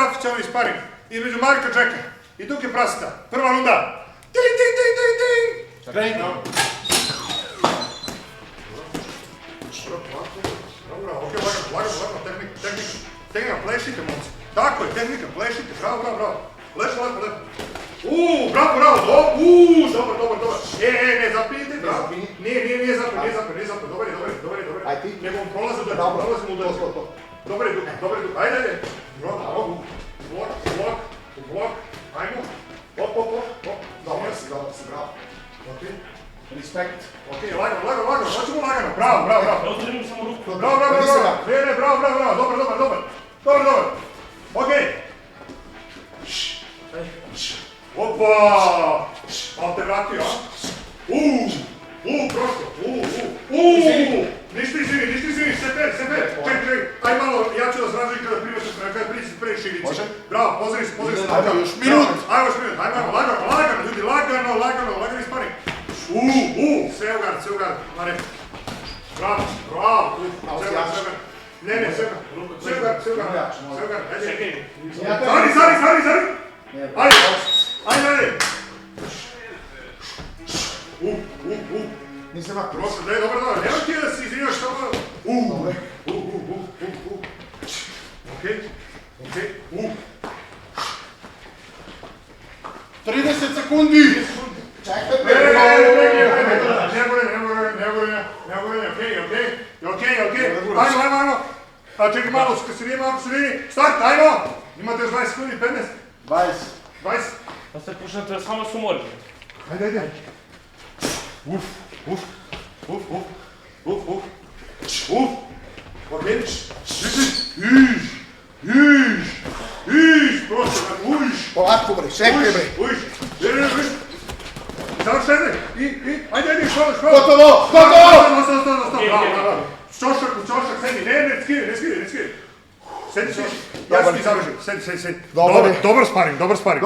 oficijalni sparing između Marka Jacka i Duke Prasita. Prva runda. Ting, ting, ting, ting, ting. Trening. Dobro, ok, lagano, tehnika, plešite, momci. Tako je, tehnika, plešite, bravo. Lepo. Bravo, dobro. Ne, zapijte, bravo. Nije zapio, dobar je. Aj ti. Njegovom prolazim u dođu. Dobar je, Duke, ajde. Blok, ajmo. Hop. Dobro si, bravo. Ok. Respekt. Ok, lagano, hoćemo lagano, bravo. Ja uzmem samo ruku. Bravo, dobar. Ok. Opa! Malo te vratio, a? Prosto. Ništa izvini, sefer. Čekaj, aj malo, ja ću da zražim kada priči previše ilici. Može? Bravo, pozri se. Ajmo još minut. Ajmo, lagano, ljudi, lagani sparing. Sve u gard, Mare. Bravo, sve u gard. Ne, sve u gard, ajde. Stari. Ajde. Nisam ako. Prošlo, dobro. Nemoj ti da si izvinjaš što malo. Dobre. Ok. 30 sekundi. Čekaj. Ne govorim, okej. Ajmo. A čekaj malo, sredini. Start, ajmo. Imate još 20 sekundi, 15. 20. Da se pušete, samo su morali. Ajde. Uf. Ok. Iš, prosto, uš. Polako bre, čekaj bre. Uš. Samo šede. Ajde, škola. Gotovo. Bravo. Čošak, sedi. Ne skiri. Sedi. Ja ću ti završim. Sedi. Dobar Dobar sparing.